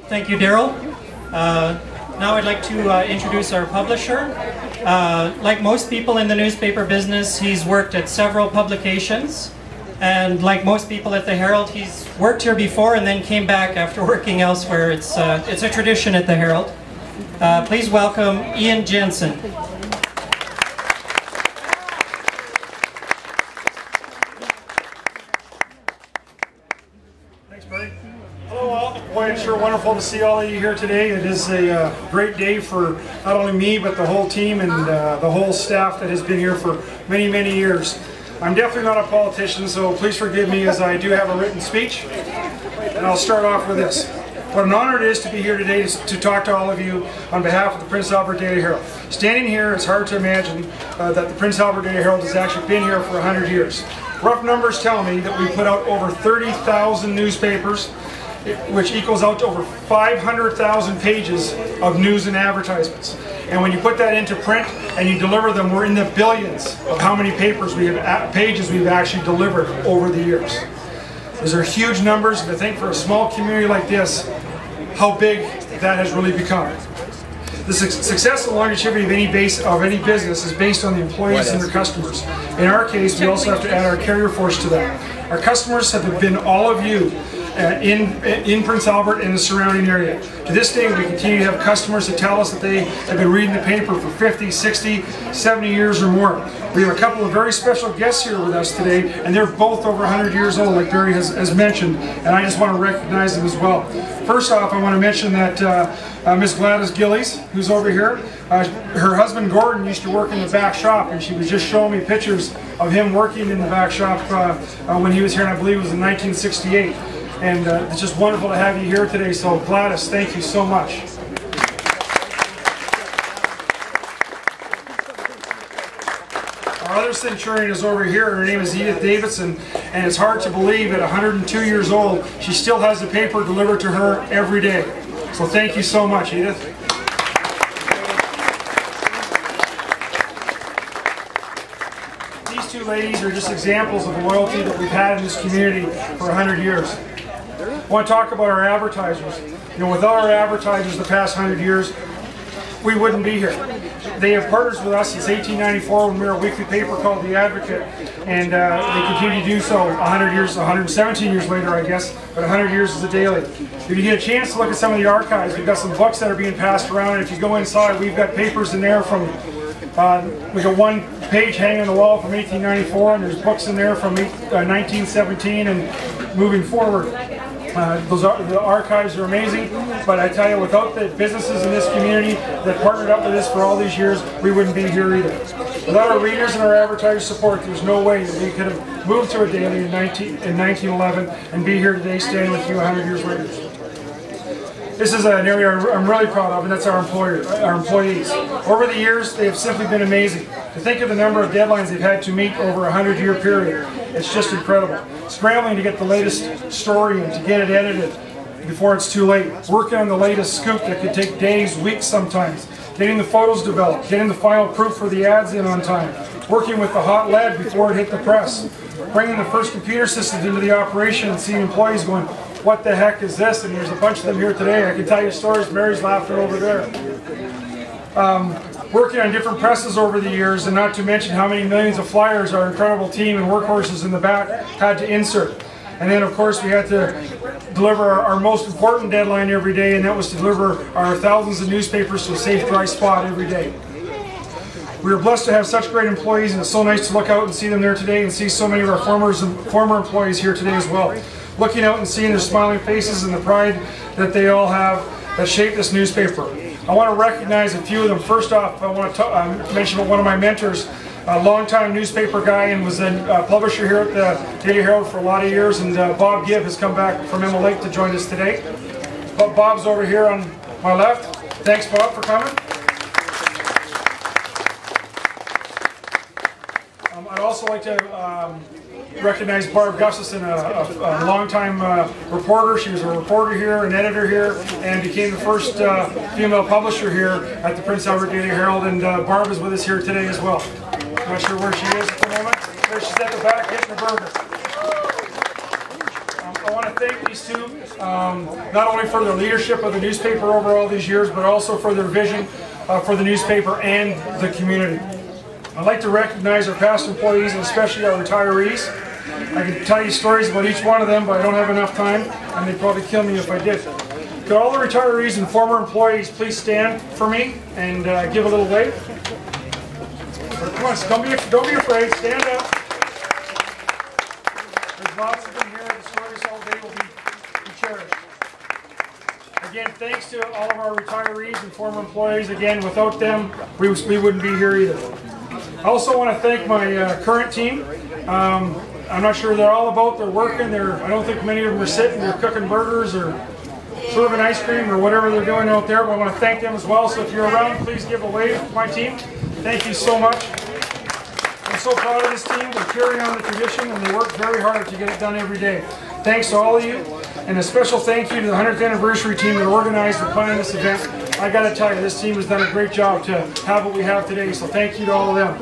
Thank you, Daryl. Now I'd like to introduce our publisher. Like most people in the newspaper business, he's worked at several publications. And like most people at the Herald, he's worked here before and then came back after working elsewhere. It's a tradition at the Herald. Please welcome Ian Jensen. Thanks, Barry. Hello all. Boy, it's sure wonderful to see all of you here today. It is a great day for not only me, but the whole team and the whole staff that has been here for many, many years. I'm definitely not a politician, so please forgive me as I do have a written speech. And I'll start off with this. What an honor it is to be here today to talk to all of you on behalf of the Prince Albert Daily Herald. Standing here, it's hard to imagine that the Prince Albert Daily Herald has actually been here for 100 years. Rough numbers tell me that we put out over 30,000 newspapers, which equals out to over 500,000 pages of news and advertisements. And when you put that into print and you deliver them, we're in the billions of how many pages we've actually delivered over the years. Those are huge numbers, and I think for a small community like this, how big that has really become. The success and longevity of any business is based on the employees and their customers. In our case, we also have to add our carrier force to that. Our customers have been all of you in Prince Albert and the surrounding area. To this day, we continue to have customers that tell us that they have been reading the paper for 50, 60, 70 years or more. We have a couple of very special guests here with us today, and they're both over 100 years old, like Barry has mentioned, and I just want to recognize them as well. First off, I want to mention that Miss Gladys Gillies, who's over here, her husband Gordon used to work in the back shop, and she was just showing me pictures of him working in the back shop when he was here, and I believe it was in 1968. And it's just wonderful to have you here today, so Gladys, thank you so much. Our other centurion is over here. Her name is Edith Davidson, and it's hard to believe at 102 years old, she still has the paper delivered to her every day. So thank you so much, Edith. These two ladies are just examples of the loyalty that we've had in this community for 100 years. I want to talk about our advertisers. You know, without our advertisers the past 100 years, we wouldn't be here. They have partnered with us since 1894 when we were a weekly paper called The Advocate, and they continue to do so 100 years, 117 years later, I guess, but 100 years is a daily. If you get a chance to look at some of the archives, we've got some books that are being passed around, and if you go inside, we've got papers in there from, we got one page hanging on the wall from 1894, and there's books in there from 1917 and moving forward. The archives are amazing, but I tell you, without the businesses in this community that partnered up with us for all these years, we wouldn't be here either. Without our readers and our advertiser support, there's no way that we could have moved to a daily in 1911 and be here today standing with you 100 years later. This is an area I'm really proud of, and that's our employees. Over the years, they have simply been amazing. To think of the number of deadlines they've had to meet over a 100-year period, it's just incredible. Scrambling to get the latest story and to get it edited before it's too late. Working on the latest scoop that could take days, weeks sometimes. Getting the photos developed, getting the final proof for the ads in on time. Working with the hot lead before it hit the press. Bringing the first computer systems into the operation and seeing employees going, what the heck is this? And there's a bunch of them here today. I can tell you stories. Mary's laughing over there. Working on different presses over the years, and not to mention how many millions of flyers our incredible team and workhorses in the back had to insert. And then, of course, we had to deliver our most important deadline every day, and that was to deliver our thousands of newspapers to a safe, dry spot every day. We are blessed to have such great employees, and it's so nice to look out and see them there today and see so many of our former employees here today as well. Looking out and seeing their smiling faces and the pride that they all have that shaped this newspaper. I want to recognize a few of them. First off, I want to mention one of my mentors, a longtime newspaper guy and was a publisher here at the Daily Herald for a lot of years, and Bob Gibb has come back from Emma Lake to join us today. But Bob's over here on my left. Thanks, Bob, for coming. I'd also like to recognize Barb Gustafson, a longtime reporter. She was a reporter here, an editor here, and became the first female publisher here at the Prince Albert Daily Herald, and Barb is with us here today as well. I'm not sure where she is at the moment. There she's at the back getting a burger. I want to to thank these two, not only for their leadership of the newspaper over all these years, but also for their vision for the newspaper and the community. I'd like to recognize our past employees and especially our retirees. I could tell you stories about each one of them, but I don't have enough time, and they'd probably kill me if I did. Could all the retirees and former employees please stand for me and give a little wave? Come on, don't be afraid, stand up. There's lots of them here. The stories all day will be cherished. Again, thanks to all of our retirees and former employees. Again, without them, we wouldn't be here either. I also want to thank my current team. I'm not sure they're all about their working. I don't think many of them are sitting. They're cooking burgers or serving ice cream or whatever they're doing out there. But I want to thank them as well. So if you're around, please give a wave to my team. Thank you so much. I'm so proud of this team. They carry on the tradition and they work very hard to get it done every day. Thanks to all of you. And a special thank you to the 100th anniversary team that organized and planned this event. I got to tell you, this team has done a great job to have what we have today. So thank you to all of them.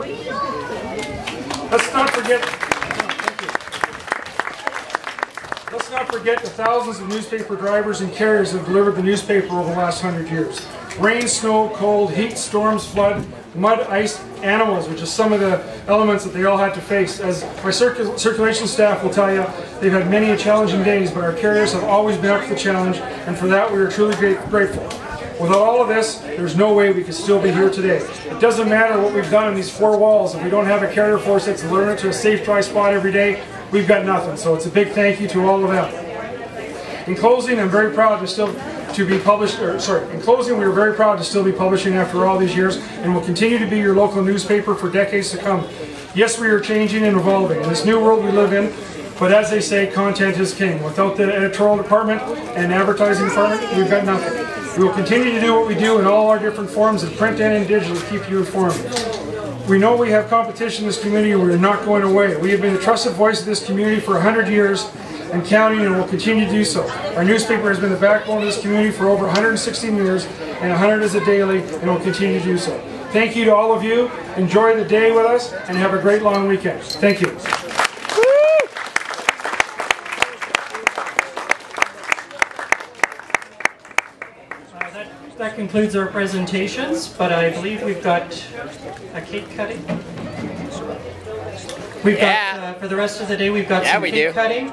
Let's not forget the thousands of newspaper drivers and carriers that have delivered the newspaper over the last 100 years. Rain, snow, cold, heat, storms, flood, mud, ice, animals, which is some of the elements that they all had to face. As my circulation staff will tell you, they've had many challenging days, but our carriers have always been up to the challenge, and for that we are truly grateful. Without all of this, there's no way we could still be here today. It doesn't matter what we've done in these four walls. If we don't have a carrier force that's alerted to a safe, dry spot every day, we've got nothing. So it's a big thank you to all of them. In closing, I'm very proud to be published. In closing, we are very proud to still be publishing after all these years, and will continue to be your local newspaper for decades to come. Yes, we are changing and evolving in this new world we live in. But as they say, content is king. Without the editorial department and advertising department, we've got nothing. We will continue to do what we do in all our different forms of print and in digital to keep you informed. We know we have competition in this community and we're not going away. We have been the trusted voice of this community for 100 years and counting, and will continue to do so. Our newspaper has been the backbone of this community for over 116 years, and 100 is a daily, and will continue to do so. Thank you to all of you. Enjoy the day with us and have a great long weekend. Thank you. That concludes our presentations, but I believe we've got a cake cutting. We've got, for the rest of the day, we've got some cake cutting.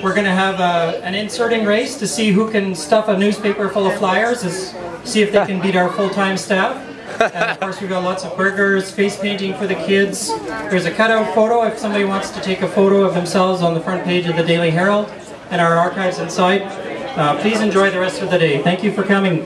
We're going to have an inserting race to see who can stuff a newspaper full of flyers, see if they can beat our full-time staff. And of course we've got lots of burgers, face painting for the kids. There's a cutout photo if somebody wants to take a photo of themselves on the front page of the Daily Herald and our archives inside. Please enjoy the rest of the day. Thank you for coming.